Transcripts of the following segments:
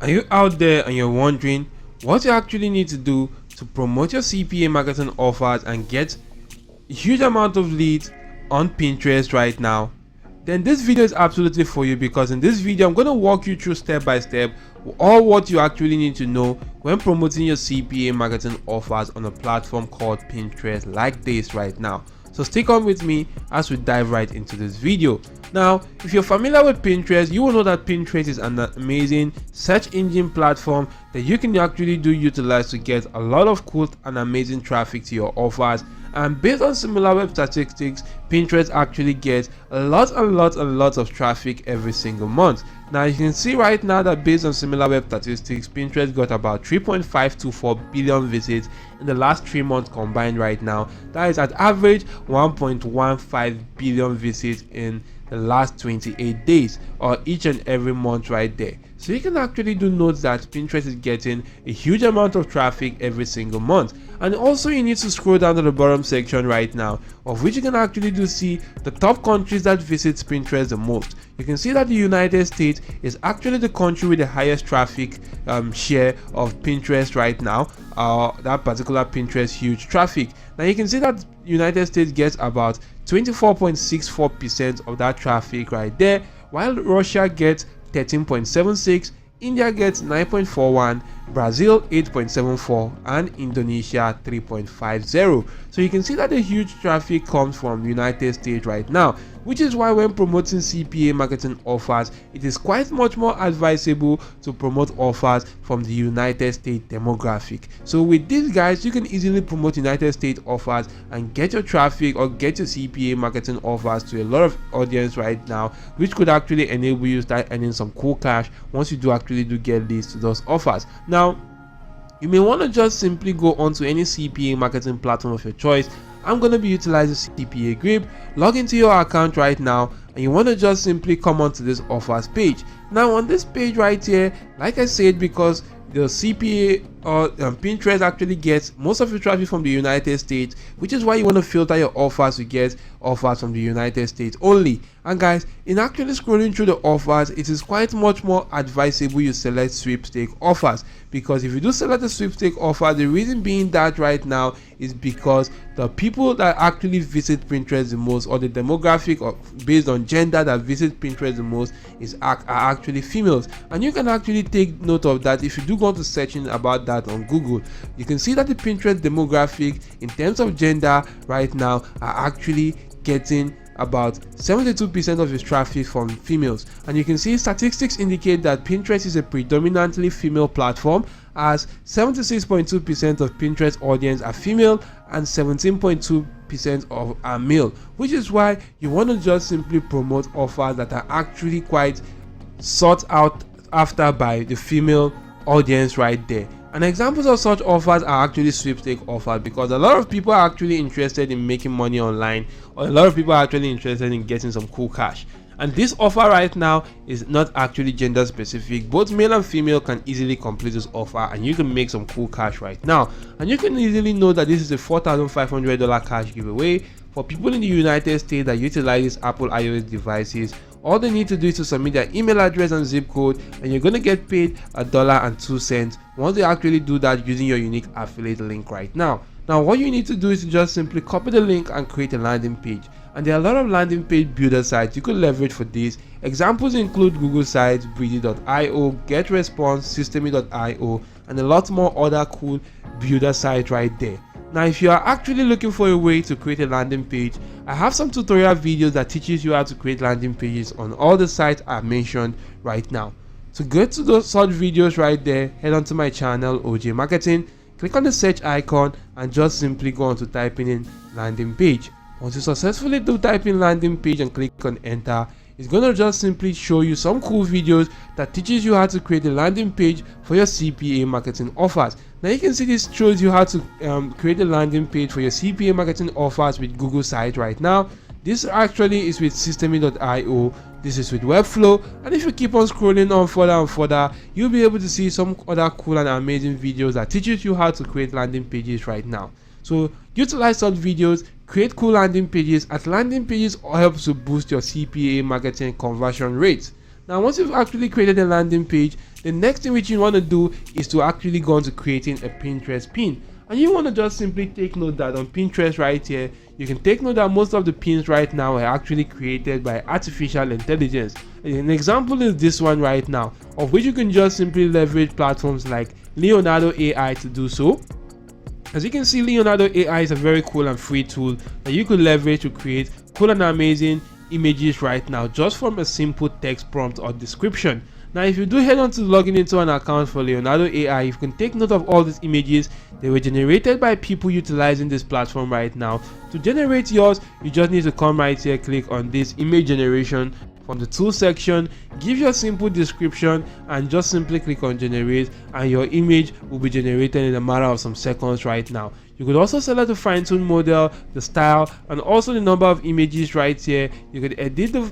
Are you out there and you're wondering what you actually need to do to promote your CPA marketing offers and get a huge amount of leads on Pinterest right now? Then this video is absolutely for you, because in this video I'm going to walk you through step by step all what you actually need to know when promoting your CPA marketing offers on a platform called Pinterest like this right now. So stick on with me as we dive right into this video. Now, if you're familiar with Pinterest, you will know that Pinterest is an amazing search engine platform that you can actually utilize to get a lot of cool and amazing traffic to your offers. And based on similar web statistics, Pinterest actually gets a lot of traffic every single month. Now you can see right now that based on similar web statistics, Pinterest got about 3.524 billion visits in the last 3 months combined right now. That is at average 1.15 billion visits in the last 28 days, or each and every month right there. So you can actually note that Pinterest is getting a huge amount of traffic every single month. And also you need to scroll down to the bottom section right now, of which you can actually see the top countries that visit Pinterest the most. You can see that the United States is actually the country with the highest traffic share of Pinterest right now, that particular Pinterest huge traffic. Now you can see that United States gets about 24.64% of that traffic right there, while Russia gets 13.76%, India gets 9.41%, Brazil 8.74%, and Indonesia 3.50%. So you can see that the huge traffic comes from the United States right now, which is why when promoting CPA marketing offers, it is quite much more advisable to promote offers from the United States demographic. So with these guys, you can easily promote United States offers and get your traffic or get your CPA marketing offers to a lot of audience right now, which could actually enable you to start earning some cool cash once you do actually get leads to those offers. Now, you may want to just simply go onto any CPA marketing platform of your choice. I'm going to be utilizing CPA Grip. Log into your account right now, and you want to just simply come onto this offers page. Now on this page right here, like I said, because the CPA or Pinterest actually gets most of your traffic from the United States, which is why you want to filter your offers to get offers from the United States only. And guys, in actually scrolling through the offers, it is quite much more advisable you select sweepstake offers, because if you do select a sweepstake offer, the reason being that right now is because the people that actually visit Pinterest the most, or the demographic based on gender that visit Pinterest the most, are actually females. And you can actually take note of that if you do go to searching about that on Google. You can see that the Pinterest demographic in terms of gender right now are actually getting about 72% of its traffic from females. And you can see statistics indicate that Pinterest is a predominantly female platform, as 76.2% of Pinterest audience are female and 17.2% of are male, which is why you want to just simply promote offers that are actually quite sought out after by the female audience right there. And examples of such offers are actually sweepstake offers, because a lot of people are actually interested in making money online, or a lot of people are actually interested in getting some cool cash. And this offer right now is not actually gender specific. Both male and female can easily complete this offer, and you can make some cool cash right now. And you can easily know that this is a $4,500 cash giveaway for people in the United States that utilizes Apple iOS devices. All they need to do is to submit their email address and zip code, and you're going to get paid $1.02 once they actually do that using your unique affiliate link right now. Now what you need to do is to just simply copy the link and create a landing page. And there are a lot of landing page builder sites you could leverage for this. Examples include Google Sites, Breezy.io, GetResponse, Systemy.io, and a lot more other cool builder sites right there. Now if you are actually looking for a way to create a landing page, I have some tutorial videos that teaches you how to create landing pages on all the sites I mentioned right now. To get to those such videos right there, head on to my channel OJ Marketing, click on the search icon, and just simply go on to typing in landing page. Once you successfully do type in landing page and click on enter, it's going to just simply show you some cool videos that teaches you how to create a landing page for your CPA marketing offers. Now you can see this shows you how to create a landing page for your CPA marketing offers with Google Site right now. This actually is with Systemy.io, this is with Webflow, and if you keep on scrolling on further and further, you'll be able to see some other cool and amazing videos that teaches you how to create landing pages right now. So utilize such videos, create cool landing pages, as landing pages helps to boost your CPA marketing conversion rates. Now once you've actually created a landing page, The next thing which you want to do is to actually go into creating a Pinterest pin. And you want to just simply take note that on Pinterest right here, you can take note that most of the pins right now are actually created by artificial intelligence. An example is this one right now, of which you can just simply leverage platforms like Leonardo AI to do so. As you can see, Leonardo AI is a very cool and free tool that you could leverage to create cool and amazing images right now, just from a simple text prompt or description. Now, if you do head on to login into an account for Leonardo AI, you can take note of all these images. They were generated by people utilizing this platform right now. To generate yours, you just need to come right here, click on this image generation from the tool section, give your simple description, and just simply click on generate, and your image will be generated in a matter of some seconds right now. You could also select the fine-tune model, the style, and also the number of images right here. You could edit the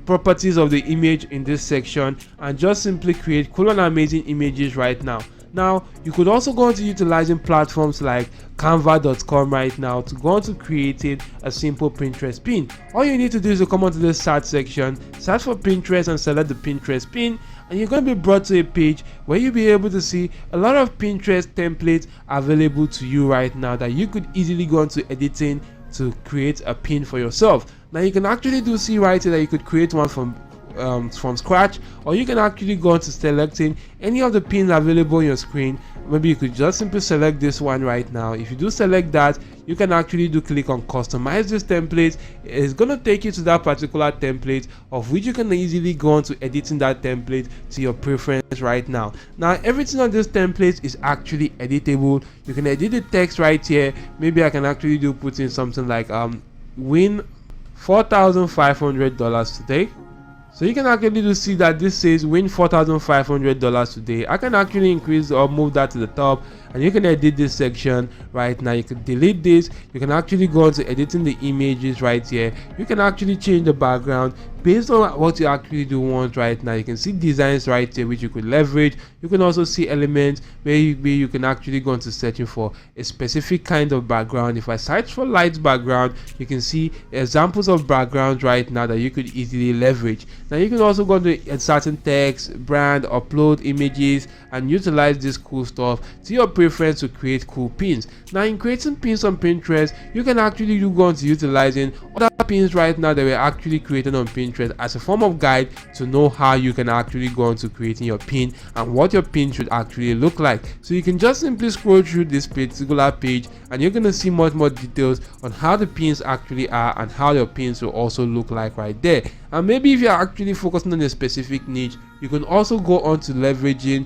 properties of the image in this section and just simply create cool and amazing images right now. Now, you could also go into utilizing platforms like canva.com right now to go into creating a simple Pinterest pin. All you need to do is to come onto the search section, search for Pinterest and select the Pinterest pin, and you're going to be brought to a page where you'll be able to see a lot of Pinterest templates available to you right now that you could easily go into editing to create a pin for yourself. Now, you can actually see right here that you could create one from scratch, or you can actually go into selecting any of the pins available on your screen. Maybe you could just simply select this one right now. If you do select that, you can actually click on customize this template. It's going to take you to that particular template, of which you can easily go on to editing that template to your preference right now. Now, everything on this template is actually editable. You can edit the text right here. Maybe I can actually put in something like win $4,500 today. So you can actually see that this says win $4,500 today. I can actually increase or move that to the top, and you can edit this section right now. You can delete this. You can actually go into editing the images right here. You can actually change the background based on what you actually do want right now. You can see designs right here which you could leverage. You can also see elements where you can actually go into searching for a specific kind of background. If I search for light background, you can see examples of backgrounds right now that you could easily leverage. Now, you can also go into certain text, brand, upload images, and utilize this cool stuff to your preference to create cool pins. Now, in creating pins on Pinterest, you can actually go into utilizing other pins right now that were actually created on Pinterest as a form of guide to know how you can actually go into creating your pin and what your pin should actually look like. So you can just simply scroll through this particular page, and you're going to see much more details on how the pins actually are and how your pins will also look like right there. And maybe if you're actually focusing on a specific niche, you can also go on to leveraging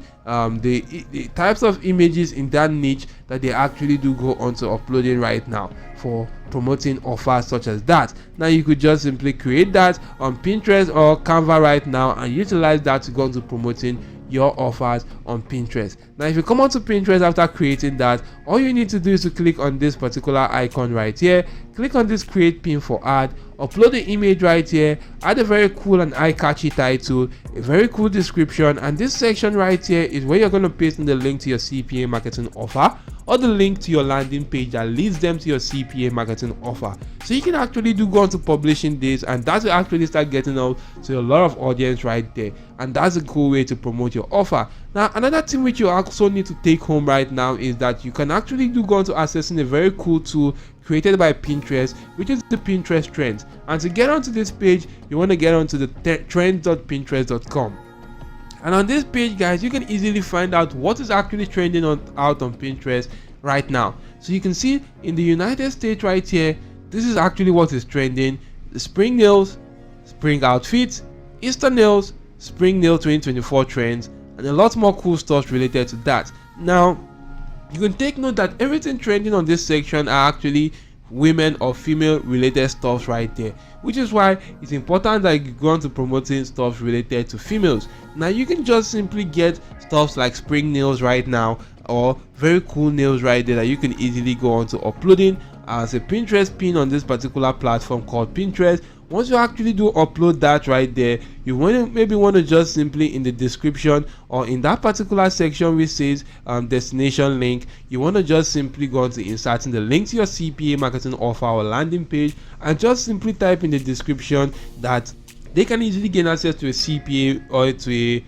the types of images in that niche that they actually do go on to uploading right now for promoting offers such as that. Now, you could just simply create that on Pinterest or Canva right now and utilize that to go on to promoting your offers on Pinterest. Now, if you come onto Pinterest after creating that, all you need to do is to click on this particular icon right here, click on this create pin for ad, upload the image right here, add a very cool and eye-catchy title, a very cool description, and this section right here is where you're going to paste in the link to your CPA marketing offer or the link to your landing page that leads them to your CPA marketing offer. So you can actually go on to publishing this, and that will actually start getting out to a lot of audience right there, and that's a cool way to promote your offer. Now, another thing which you also need to take home right now is that you can actually go on to accessing a very cool tool created by Pinterest, which is the Pinterest Trends. And to get onto this page, you want to get onto the trends.pinterest.com. And on this page, guys, you can easily find out what is actually trending out on Pinterest right now. So you can see in the United States right here, this is actually what is trending: the spring nails, spring outfits, Easter nails, spring nail 2024 trends, and a lot more cool stuff related to that. Now, you can take note that everything trending on this section are actually women or female related stuff right there, which is why it's important that you go on to promoting stuff related to females. Now, you can just simply get stuff like spring nails right now, or very cool nails right there that you can easily go on to uploading as a Pinterest pin on this particular platform called Pinterest. Once you actually do upload that right there, you maybe want to just simply in the description or in that particular section which says destination link, you want to just simply go on to inserting the link to your CPA marketing offer or landing page, and just simply type in the description that they can easily gain access to a CPA or to a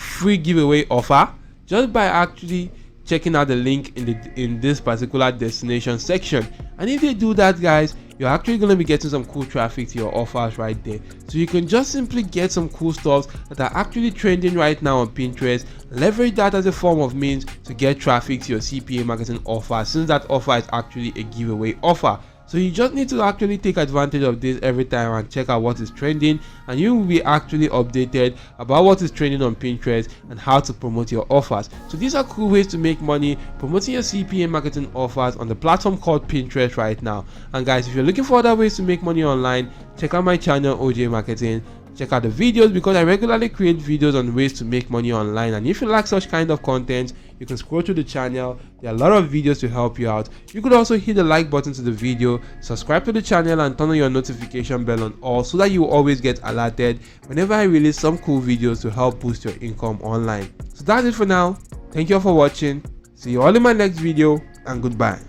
free giveaway offer just by actually checking out the link in this particular destination section. And if they do that, guys, you're actually going to be getting some cool traffic to your offers right there. So you can just simply get some cool stuff that are actually trending right now on Pinterest, leverage that as a form of means to get traffic to your CPA marketing offer, since that offer is actually a giveaway offer. So you just need to actually take advantage of this every time and check out what is trending, and you will be actually updated about what is trending on Pinterest and how to promote your offers. So these are cool ways to make money promoting your CPA marketing offers on the platform called Pinterest right now. And guys, if you're looking for other ways to make money online, check out my channel OJ Marketing. Check out the videos because I regularly create videos on ways to make money online, and if you like such kind of content, you can scroll through the channel. There are a lot of videos to help you out. You could also hit the like button to the video, subscribe to the channel, and turn on your notification bell on all so that you will always get alerted whenever I release some cool videos to help boost your income online. So that's it for now. Thank you all for watching. See you all in my next video, and goodbye.